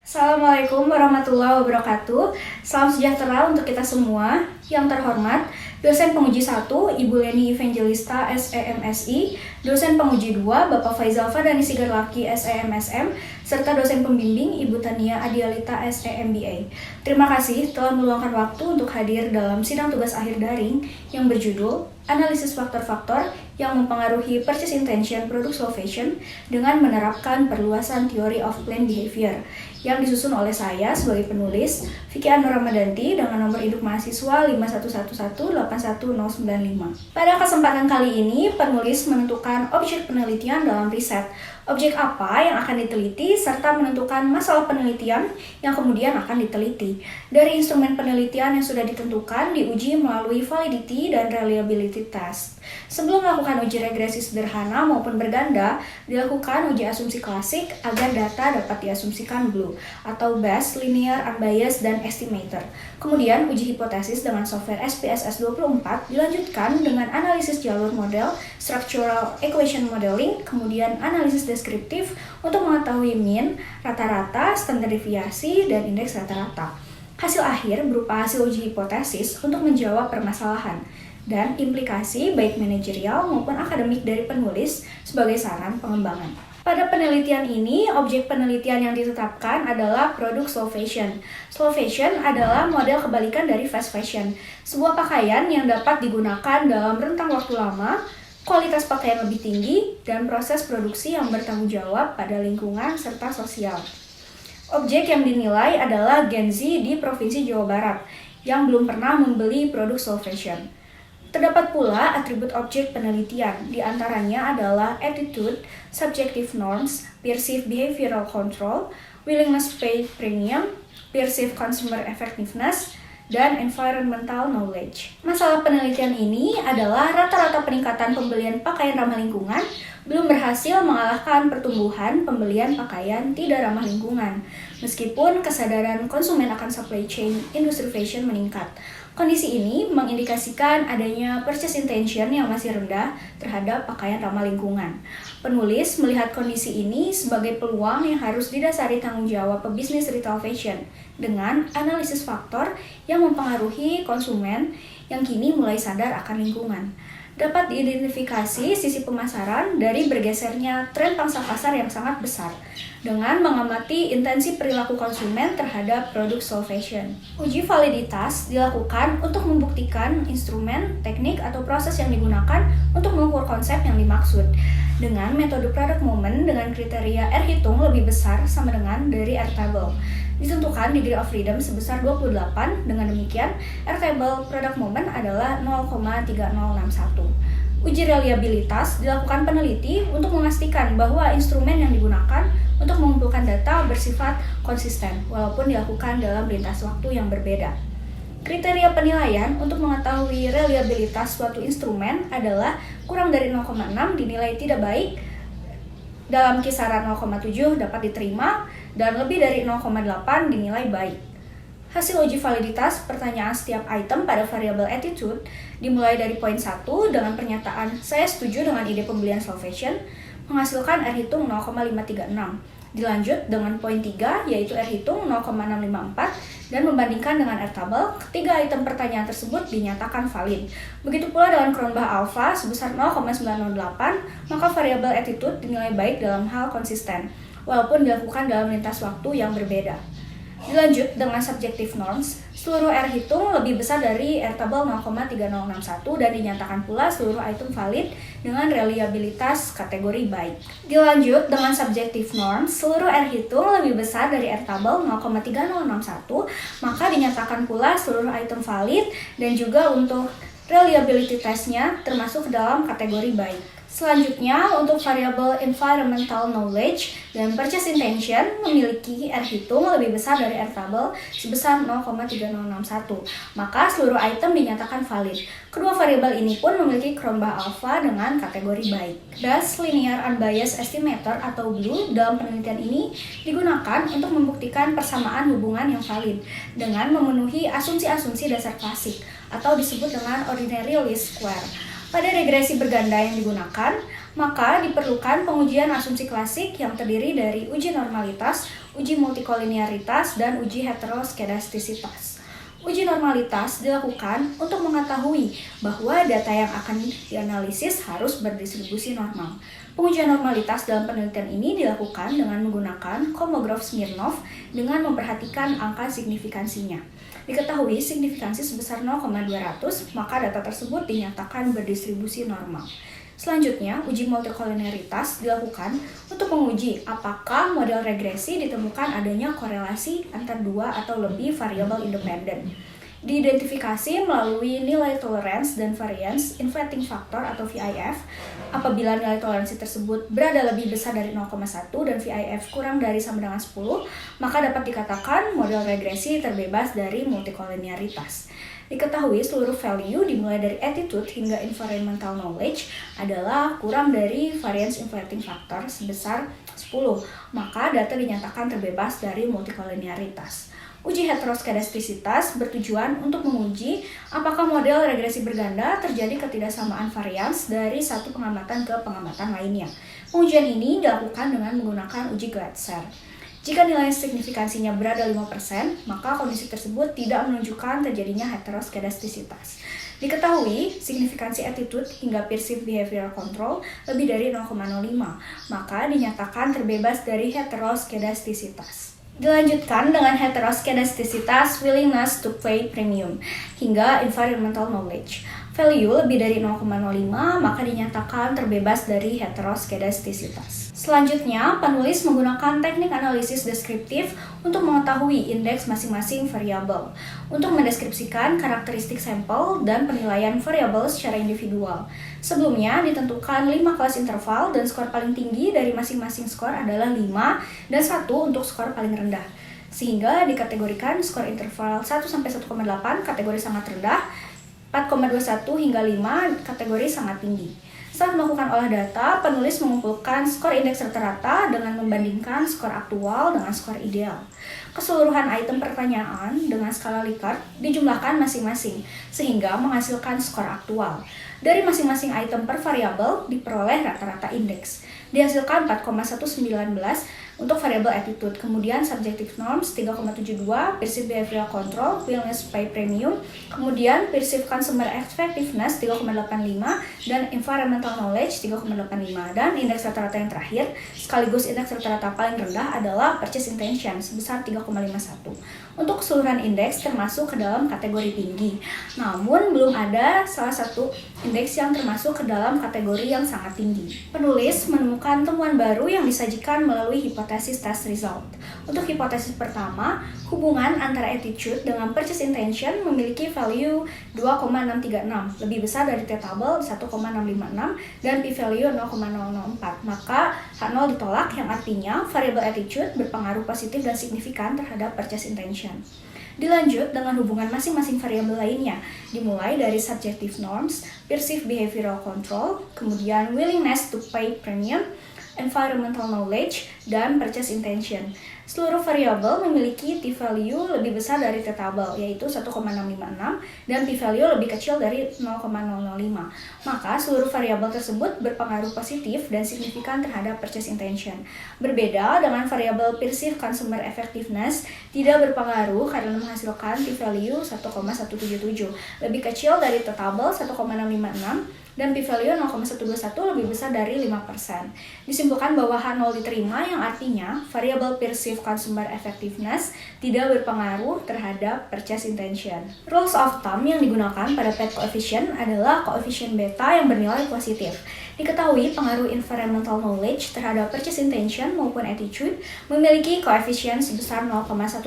Assalamualaikum warahmatullahi wabarakatuh. Salam sejahtera untuk kita semua. Yang terhormat, dosen penguji 1 Ibu Leni Evangelista SEMSI, dosen penguji 2 Bapak Faizal Fardani Sigarlaki SEMSM, serta dosen pembimbing Ibu Tania Adialita SEMBA. Terima kasih telah meluangkan waktu untuk hadir dalam sidang tugas akhir daring yang berjudul Analisis Faktor-Faktor yang Mempengaruhi Purchase Intention Product Slow Fashion dengan Menerapkan Perluasan Theory of Planned Behavior yang disusun oleh saya sebagai penulis, Vicky Anur Ramadanti, dengan nomor induk mahasiswa 511181095. Pada kesempatan kali ini, penulis menentukan objek penelitian dalam riset, objek apa yang akan diteliti, serta menentukan masalah penelitian yang kemudian akan diteliti. Dari instrumen penelitian yang sudah ditentukan, diuji melalui validity dan reliability test. Sebelum melakukan uji regresi sederhana maupun berganda, dilakukan uji asumsi klasik agar data dapat diasumsikan BLUE atau Best, Linear, Unbiased, dan Estimator. Kemudian uji hipotesis dengan software SPSS 24 dilanjutkan dengan analisis jalur model, Structural Equation Modeling, kemudian analisis deskriptif untuk mengetahui mean, rata-rata, standar deviasi, dan indeks rata-rata. Hasil akhir berupa hasil uji hipotesis untuk menjawab permasalahan dan implikasi baik manajerial maupun akademik dari penulis sebagai saran pengembangan. Pada penelitian ini, objek penelitian yang ditetapkan adalah produk slow fashion. Slow fashion adalah model kebalikan dari fast fashion, sebuah pakaian yang dapat digunakan dalam rentang waktu lama, kualitas pakaian lebih tinggi, dan proses produksi yang bertanggung jawab pada lingkungan serta sosial. Objek yang dinilai adalah Gen Z di Provinsi Jawa Barat yang belum pernah membeli produk slow fashion. Terdapat pula atribut objek penelitian, di antaranya adalah attitude, subjective norms, perceived behavioral control, willingness pay premium, perceived consumer effectiveness, dan environmental knowledge. Masalah penelitian ini adalah rata-rata peningkatan pembelian pakaian ramah lingkungan belum berhasil mengalahkan pertumbuhan pembelian pakaian tidak ramah lingkungan, meskipun kesadaran konsumen akan supply chain industri fashion meningkat. Kondisi ini mengindikasikan adanya purchase intention yang masih rendah terhadap pakaian ramah lingkungan. Penulis melihat kondisi ini sebagai peluang yang harus didasari tanggung jawab pebisnis retail fashion dengan analisis faktor yang mempengaruhi konsumen yang kini mulai sadar akan lingkungan. Dapat diidentifikasi sisi pemasaran dari bergesernya tren pangsa pasar yang sangat besar dengan mengamati intensi perilaku konsumen terhadap produk slow fashion. Uji validitas dilakukan untuk membuktikan instrumen, teknik, atau proses yang digunakan untuk mengukur konsep yang dimaksud. Dengan metode product moment dengan kriteria R hitung lebih besar sama dengan dari R table. Ditentukan degree of freedom sebesar 28, dengan demikian R table product moment adalah 0,3061. Uji reliabilitas dilakukan peneliti untuk memastikan bahwa instrumen yang digunakan untuk mengumpulkan data bersifat konsisten walaupun dilakukan dalam lintas waktu yang berbeda. Kriteria penilaian untuk mengetahui reliabilitas suatu instrumen adalah kurang dari 0,6 dinilai tidak baik, dalam kisaran 0,7 dapat diterima, dan lebih dari 0,8 dinilai baik. Hasil uji validitas pertanyaan setiap item pada variabel attitude dimulai dari poin 1 dengan pernyataan saya setuju dengan ide pembelian slow fashion, menghasilkan R hitung 0,536. Dilanjut dengan poin 3 yaitu R hitung 0,654 dan membandingkan dengan R table, ketiga item pertanyaan tersebut dinyatakan valid. Begitu pula dengan Cronbach alpha sebesar 0,908, maka variabel attitude dinilai baik dalam hal konsisten, walaupun dilakukan dalam lintas waktu yang berbeda. Dilanjut dengan subjective norms, seluruh R hitung lebih besar dari R table 0,3061 dan dinyatakan pula seluruh item valid dengan reliabilitas kategori baik. Dilanjut dengan subjective norms, seluruh R hitung lebih besar dari R table 0,3061, maka dinyatakan pula seluruh item valid dan juga untuk reliability testnya termasuk dalam kategori baik. Selanjutnya, untuk variabel environmental knowledge dan purchase intention memiliki R hitung lebih besar dari R table sebesar 0,3061, maka seluruh item dinyatakan valid. Kedua variabel ini pun memiliki Cronbach alpha dengan kategori baik. Best, Linear, Unbiased, Estimator atau BLUE dalam penelitian ini digunakan untuk membuktikan persamaan hubungan yang valid dengan memenuhi asumsi-asumsi dasar klasik atau disebut dengan ordinary least square. Pada regresi berganda yang digunakan, Maka diperlukan pengujian asumsi klasik yang terdiri dari uji normalitas, uji multikolinearitas, dan uji heteroskedastisitas. Uji normalitas dilakukan untuk mengetahui bahwa data yang akan dianalisis harus berdistribusi normal. Pengujian normalitas dalam penelitian ini dilakukan dengan menggunakan Kolmogorov Smirnov dengan memperhatikan angka signifikansinya. Diketahui signifikansi sebesar 0,200, maka data tersebut dinyatakan berdistribusi normal. Selanjutnya, uji multikolinearitas dilakukan untuk menguji apakah model regresi ditemukan adanya korelasi antar dua atau lebih variabel independen. Diidentifikasi melalui nilai tolerance dan variance inflating factor atau VIF. Apabila nilai toleransi tersebut berada lebih besar dari 0,1 dan VIF kurang dari sama dengan 10, maka dapat dikatakan model regresi terbebas dari multikolinearitas. Diketahui seluruh value dimulai dari attitude hingga environmental knowledge adalah kurang dari variance inflating factor sebesar 10, maka data dinyatakan terbebas dari multikolinearitas. Uji heteroskedastisitas bertujuan untuk menguji apakah model regresi berganda terjadi ketidaksamaan varians dari satu pengamatan ke pengamatan lainnya. Pengujian ini dilakukan dengan menggunakan uji Glatzer. Jika nilai signifikansinya berada 5%, maka kondisi tersebut tidak menunjukkan terjadinya heteroskedastisitas. Diketahui, signifikansi attitude hingga perceived behavioral control lebih dari 0,05, maka dinyatakan terbebas dari heteroskedastisitas. Dilanjutkan dengan heteroskedastisitas willingness to pay premium hingga environmental knowledge. Value lebih dari 0,05 maka dinyatakan terbebas dari heteroskedastisitas. Selanjutnya, penulis menggunakan teknik analisis deskriptif untuk mengetahui indeks masing-masing variabel, untuk mendeskripsikan karakteristik sampel dan penilaian variabel secara individual. Sebelumnya ditentukan 5 kelas interval dan skor paling tinggi dari masing-masing skor adalah 5 dan 1 untuk skor paling rendah. Sehingga dikategorikan skor interval 1-1,8 kategori sangat rendah, 4,21 hingga 5 kategori sangat tinggi. Saat melakukan olah data, penulis mengumpulkan skor indeks rata-rata dengan membandingkan skor aktual dengan skor ideal. Keseluruhan item pertanyaan dengan skala Likert dijumlahkan masing-masing, sehingga menghasilkan skor aktual. Dari masing-masing item per variabel diperoleh rata-rata indeks. Dihasilkan 4,119 untuk variabel attitude, kemudian subjective norms 3,72, perceived behavioral control, willingness to pay premium, kemudian perceived consumer effectiveness 3,85 dan environmental knowledge 3,85, dan indeks rata-rata yang terakhir sekaligus indeks rata-rata paling rendah adalah purchase intention sebesar 3,51. Untuk keseluruhan indeks termasuk ke dalam kategori tinggi, namun belum ada salah satu indeks yang termasuk ke dalam kategori yang sangat tinggi. Penulis menemukan temuan baru yang disajikan melalui hipotesis test result. Untuk hipotesis pertama, hubungan antara attitude dengan purchase intention memiliki value 2,636, lebih besar dari t-table 1,656 dan p-value 0,004. Maka H0 ditolak, yang artinya variable attitude berpengaruh positif dan signifikan terhadap purchase intention. Dilanjut dengan hubungan masing-masing variabel lainnya, dimulai dari subjective norms, perceived behavioral control, kemudian willingness to pay premium, environmental knowledge, dan purchase intention. Seluruh variabel memiliki t-value lebih besar dari t-table, yaitu 1,656, dan p-value lebih kecil dari 0,005. Maka seluruh variabel tersebut berpengaruh positif dan signifikan terhadap purchase intention. Berbeda dengan variabel perceived consumer effectiveness, tidak berpengaruh karena menghasilkan t-value 1,177, lebih kecil dari t-table 1,656, dan p-value 0,121 lebih besar dari 5%. Disimpulkan bahwa H0 diterima, yang artinya variabel perceived consumer effectiveness tidak berpengaruh terhadap purchase intention. Rules of thumb yang digunakan pada PET coefficient adalah koefisien beta yang bernilai positif. Diketahui pengaruh environmental knowledge terhadap purchase intention maupun attitude memiliki koefisien sebesar 0,108,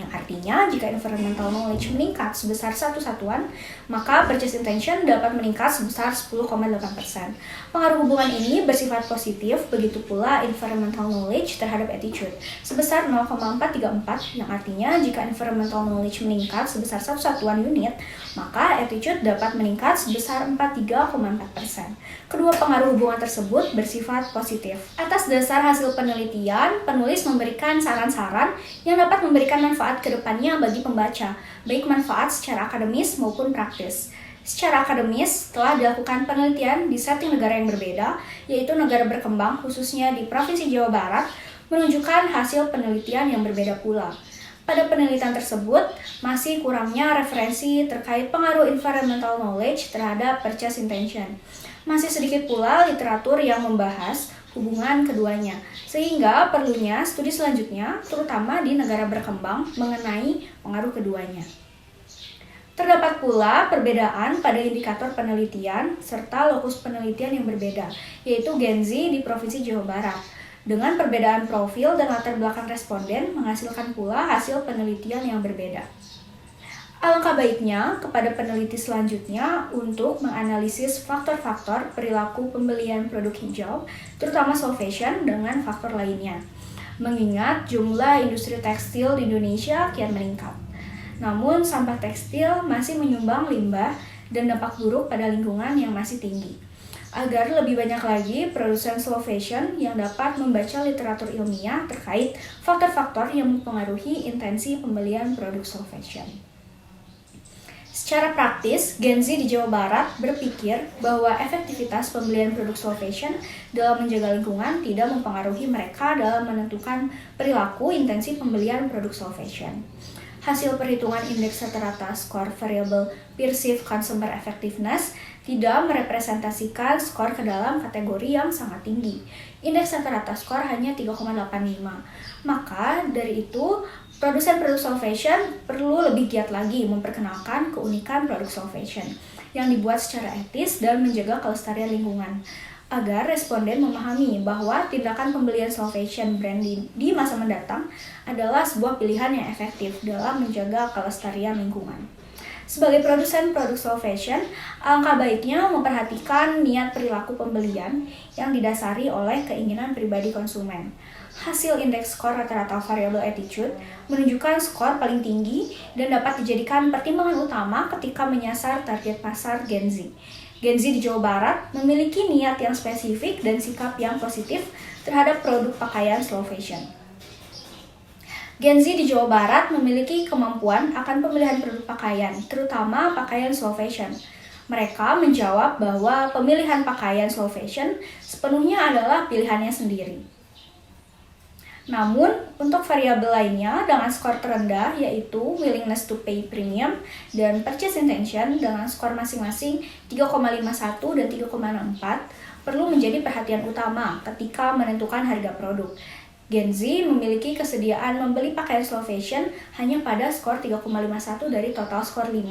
yang artinya jika environmental knowledge meningkat sebesar 1 satuan, maka purchase intention dapat meningkat sebesar 10,8%. Pengaruh hubungan ini bersifat positif, begitu pula environmental knowledge terhadap attitude sebesar 0,434, yang artinya jika environmental knowledge meningkat sebesar 1 satuan unit, maka attitude dapat meningkat sebesar 43,4%. Kedua pengaruh hubungan tersebut bersifat positif. Atas dasar hasil penelitian, penulis memberikan saran-saran yang dapat memberikan manfaat ke depannya bagi pembaca, baik manfaat secara akademis maupun praktis. Secara akademis, telah dilakukan penelitian di setting negara yang berbeda, yaitu negara berkembang khususnya di Provinsi Jawa Barat, menunjukkan hasil penelitian yang berbeda pula. Pada penelitian tersebut, masih kurangnya referensi terkait pengaruh environmental knowledge terhadap purchase intention. Masih sedikit pula literatur yang membahas hubungan keduanya, sehingga perlunya studi selanjutnya, terutama di negara berkembang, mengenai pengaruh keduanya. Terdapat pula perbedaan pada indikator penelitian serta lokus penelitian yang berbeda, yaitu Gen Z di Provinsi Jawa Barat. Dengan perbedaan profil dan latar belakang responden menghasilkan pula hasil penelitian yang berbeda. Alangkah baiknya kepada peneliti selanjutnya untuk menganalisis faktor-faktor perilaku pembelian produk hijau, terutama slow fashion dengan faktor lainnya. Mengingat jumlah industri tekstil di Indonesia kian meningkat. Namun, sampah tekstil masih menyumbang limbah dan dampak buruk pada lingkungan yang masih tinggi. Agar lebih banyak lagi produsen slow fashion yang dapat membaca literatur ilmiah terkait faktor-faktor yang mempengaruhi intensi pembelian produk slow fashion. Secara praktis, Gen Z di Jawa Barat berpikir bahwa efektivitas pembelian produk slow fashion dalam menjaga lingkungan tidak mempengaruhi mereka dalam menentukan perilaku intensi pembelian produk slow fashion. Hasil perhitungan indeks rata-rata skor variabel Perceived Consumer Effectiveness tidak merepresentasikan skor ke dalam kategori yang sangat tinggi. Indeks rata-rata skor hanya 3,85. Maka dari itu, produsen produk slow fashion perlu lebih giat lagi memperkenalkan keunikan produk slow fashion yang dibuat secara etis dan menjaga kelestarian lingkungan, agar responden memahami bahwa tindakan pembelian slow fashion brand di masa mendatang adalah sebuah pilihan yang efektif dalam menjaga kelestarian lingkungan. Sebagai produsen produk slow fashion, alangkah baiknya memperhatikan niat perilaku pembelian yang didasari oleh keinginan pribadi konsumen. Hasil indeks skor rata-rata variabel attitude menunjukkan skor paling tinggi dan dapat dijadikan pertimbangan utama ketika menyasar target pasar Gen Z. Gen Z di Jawa Barat memiliki niat yang spesifik dan sikap yang positif terhadap produk pakaian slow fashion. Gen Z di Jawa Barat memiliki kemampuan akan pemilihan produk pakaian, terutama pakaian slow fashion. Mereka menjawab bahwa pemilihan pakaian slow fashion sepenuhnya adalah pilihannya sendiri. Namun, untuk variabel lainnya dengan skor terendah yaitu willingness to pay premium dan purchase intention dengan skor masing-masing 3,51 dan 3,64 perlu menjadi perhatian utama ketika menentukan harga produk. Gen Z memiliki kesediaan membeli pakaian slow fashion hanya pada skor 3,51 dari total skor 5.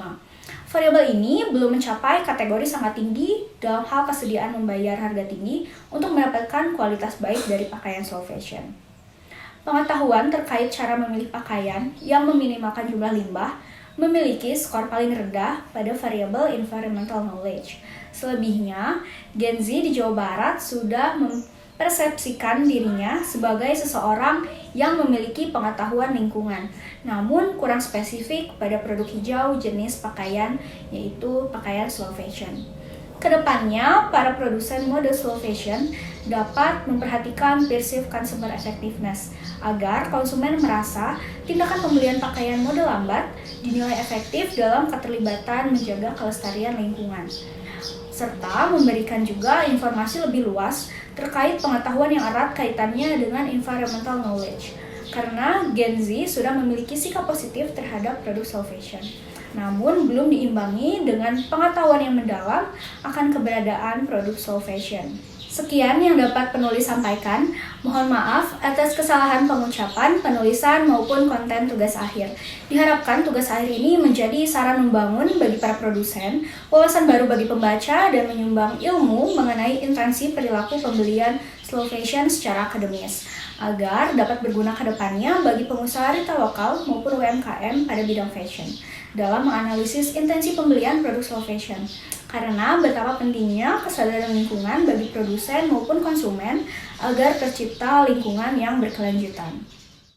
Variabel ini belum mencapai kategori sangat tinggi dalam hal kesediaan membayar harga tinggi untuk mendapatkan kualitas baik dari pakaian slow fashion. Pengetahuan terkait cara memilih pakaian yang meminimalkan jumlah limbah memiliki skor paling rendah pada variabel environmental knowledge. Selebihnya, Gen Z di Jawa Barat sudah mempersepsikan dirinya sebagai seseorang yang memiliki pengetahuan lingkungan, namun kurang spesifik pada produk hijau jenis pakaian, yaitu pakaian slow fashion. Kedepannya, para produsen mode slow fashion dapat memperhatikan perceived consumer effectiveness agar konsumen merasa tindakan pembelian pakaian mode lambat dinilai efektif dalam keterlibatan menjaga kelestarian lingkungan, serta memberikan juga informasi lebih luas terkait pengetahuan yang erat kaitannya dengan environmental knowledge, karena Gen Z sudah memiliki sikap positif terhadap produk slow fashion, namun belum diimbangi dengan pengetahuan yang mendalam akan keberadaan produk slow fashion. Sekian yang dapat penulis sampaikan. Mohon maaf atas kesalahan pengucapan, penulisan, maupun konten tugas akhir. Diharapkan tugas akhir ini menjadi saran membangun bagi para produsen, wawasan baru bagi pembaca, dan menyumbang ilmu mengenai intensi perilaku pembelian slow fashion secara akademis, agar dapat berguna ke depannya bagi pengusaha retail lokal maupun UMKM pada bidang fashion dalam menganalisis intensi pembelian produk slow fashion. Karena betapa pentingnya kesadaran lingkungan bagi produsen maupun konsumen agar tercipta lingkungan yang berkelanjutan.